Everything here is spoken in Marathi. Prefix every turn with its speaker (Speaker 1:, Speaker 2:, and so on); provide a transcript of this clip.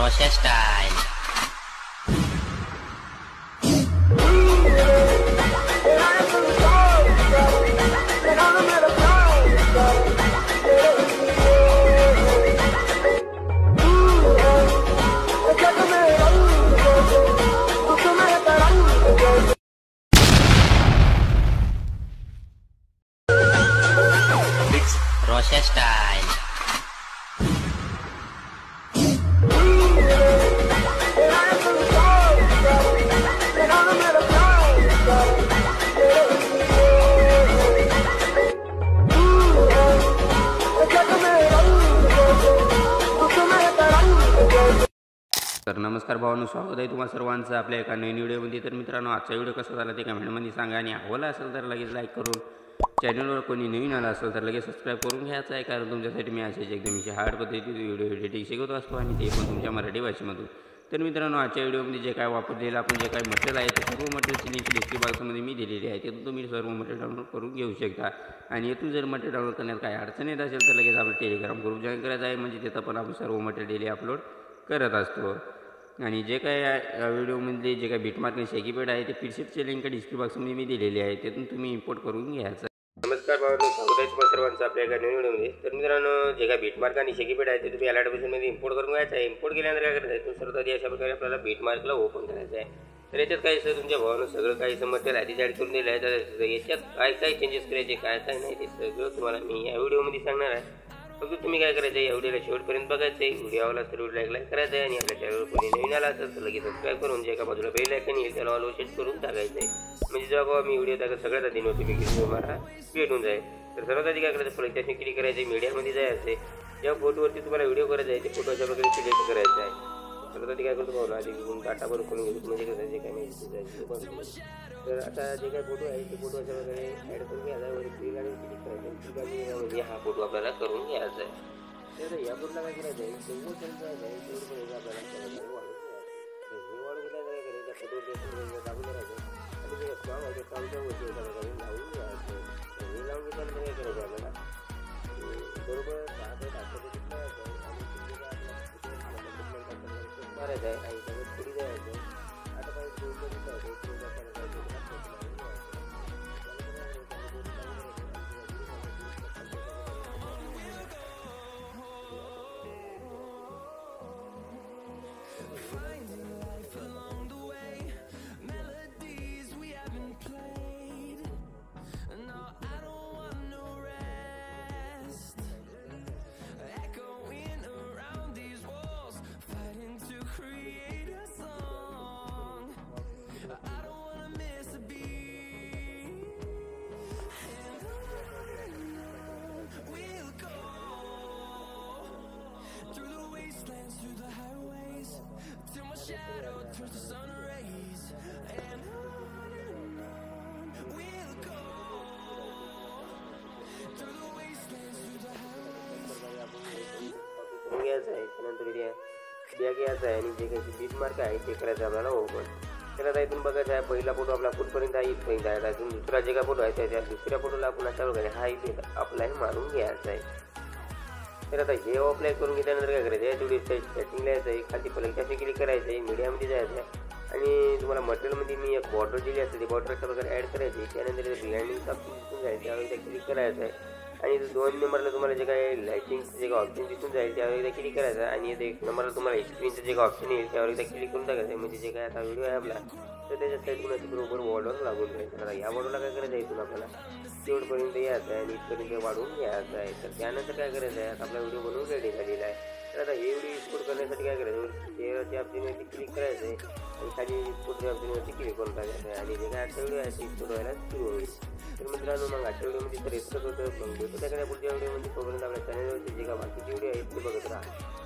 Speaker 1: Rocha Style. Rocha Style.
Speaker 2: तर नमस्कार भावांनो, स्वागत आहे तुम्हा सर्वांचं आपल्या एका नवीन व्हिडिओमध्ये। तर मित्रांनो, आजचा व्हिडिओ कसा झाला ते कमेंटमध्ये सांगा आणि आवडला असेल तर लगेच लाईक करून, चॅनलवर कोणी नवीन आला असेल तर लगेच सबस्क्राईब करून घ्यायचं आहे, कारण तुमच्यासाठी मी असेच एकदम हार्ड पद्धतीने व्हिडिओ एडिटिंग शिकवत असतो आणि ते पण तुमच्या मराठी भाषेमधून। तर मित्रांनो, आजच्या व्हिडिओमध्ये जे काय वापरलेलं आपण जे काही मटेरियल आहे ते सर्व मटेरियलची लिंक डिस्क्रिप्शन बॉक्समध्ये मी दिलेली आहे, तिथून तुम्ही सर्व मटेरियल डाउनलोड करून घेऊ शकता। आणि येथून जर मटेरियल डाउनलोड करण्यात काही अडचण येत असेल तर लगेच आपलं टेलिग्राम ग्रुप जॉईन करायचं आहे, म्हणजे तिथं पण आपण सर्व मटेरियल डेली अपलोड करत असतो। आणि जे काय व्हिडिओमध्ये जे काही बीटमार्क आणि शेकीपॅड आहे ते पीडीएफची लिंक डिस्क्रिप्शन बॉक्समध्ये मी दिलेली आहे, तिथून तुम्ही इम्पोर्ट करून घ्यायचं। नमस्कार भावांनो, स्वागत आहे तुम्हा सर्वांचं आपल्या एका नवीन व्हिडिओमध्ये। तर मित्रांनो, जे काय बीटमार्क आणि शेकीपॅड आहे ते तुम्ही अलर्ट ॲप्लिकेशनमध्ये इम्पोर्ट करून घ्यायचं आहे। इम्पोर्ट केल्यानंतर काय करायचं आहे, तुम्ही सर्वात आधी अशा प्रकारे आपल्याला बीटमार्कला ओपन करायचं आहे। तर याच्यात काही सर तुमच्या भावानं सगळं काही मटेरियल आधीच ॲड करून दिलं आहे, तर याच्यात काय काय चेंजेस करायचे काय काय नाही ते सगळं तुम्हाला मी या व्हिडिओमध्ये सांगणार आहे। फक्त तुम्ही काय करायचं आहे, या व्हिडिओला शेवटपर्यंत बघायचं आहे। व्हिडिओ आवडला तर व्हिडिओला लाईक करायचं आहे आणि आपल्या चॅनलवर कोणी नवीन आला असेल तर लगेच सबस्क्राईब करून जे एका बाजूला बेल आयकॉन येईल त्याला ऑल सेट करून टाकायचं आहे, म्हणजे जेव्हा मी व्हिडिओ टाकत सगळ्यात आधी नोटिफिकेशन तुम्हाला भेटून जाईल। तर सर्वात आधी काय करायचं, प्लस त्याने क्लिक करायचं आहे, मीडियामध्ये जायचं आहे। ज्या फोटोवरती तुम्हाला व्हिडिओ करायचा आहे ते फोटो अशा प्रकारे सिलेक्ट करायचा आहे। सर्वात आधी काय करतो भावना, आधी डाटा बरोबर करून घेतो, म्हणजे कसं जे काय माहिती जायचं। तर आता जे काही फोटो आहे ते फोटो अशा प्रकारे ॲड करून घ्यायचा, वरती गाडी क्लिक करायचं, म्हणजे हा फोटो आपल्याला करून घ्यायचा आहे। तर या फोटोला काय करायचं आहे, तेवढं करायचं आहे तेवढं आपल्याला वाढून घ्यायचं। वाढून घेतल्यानंतर काय करायचं, फोटो दाबून करायचं आणि जे स्ट्रॉंग आहे ते स्ट्रॉंगच्या वरती एका प्रकारे लावून घ्यायचं। हे लावून घेतल्यानंतर काय करायचं आपल्याला बरोबर मारायचं आहे आणि त्यावर पुढे जायचं। आता काय घ्यायचं आहे, त्यानंतर बॅग घ्यायचं आहे आणि जे काही बीटमार्क आहे ते करायचं आपल्याला ओपन। त्याला इथून बघायचं आहे, पहिला फोटो आपला कुठपर्यंत आहे इथपर्यंत आहे, अजून दुसरा जे काय फोटो आहे त्या दुसऱ्या फोटोला आपण अशा प्रकारे हा इथे अप्लाय मारून घ्यायचा आहे। तर आता हे अप्लाय करून घेतल्यानंतर काय करायचं आहे, तेवढी सेटिंगला यायचं आहे, खाली पलंगाशी क्लिक करायचं आहे, मीडियामध्ये जायचं आहे आणि तुम्हाला मटेरियलमध्ये मी एक बॉर्डर दिली असते, ती बॉर्डर अशा प्रकारे ॲड करायची। त्यानंतर ब्लँडिंग ऑप्शन दिसून जाईल, त्यावेळी त्या क्लिक करायचं आहे आणि 2 नंबरला तुम्हाला जे काही लाईटिंगचं जे काही ऑप्शन दिसून जाईल त्यावर एकदा क्लिक करायचं आणि 1 नंबरला तुम्हाला स्क्रीनचं जे काही ऑप्शन येईल त्यावर एकदा क्लिक करून टाकायचं आहे, म्हणजे जे काय आता व्हिडिओ आहे आपला तर त्याच्या साईडून अशी बरोबर वॉलवर लागून जाईल। तर या वॉलला काय करायचं आहे, इथून आपल्याला तेवढपर्यंत यायचं आहे आणि इथपर्यंत वाढवून घ्यायचं आहे। तर त्यानंतर काय करायचं आहे, आता आपला व्हिडिओ बनवून रेडी झालेला आहे। तर आता हे व्हिडिओ एक्सपोर्ट करण्यासाठी काय करायचं, शेअरच्या ऑप्शनवरती क्लिक करायचं आहे आणि खाली एक्सपोर्टच्या ऑप्शनवरती क्लिक करून टाकायचं आहे आणि जे काय आजचा व्हिडिओ आहे ते एक्सपोर्ट व्हायला सुरू होईल। तर मित्रांनो, मग आजच्या व्हिडिओमध्ये तर इतकंच होतं। मग भेटू त्या पुढच्या व्हिडिओमध्ये, तोपर्यंत आपल्या चॅनलवरती जे काय बाकीचे व्हिडिओ आहेत ते बघत राहा।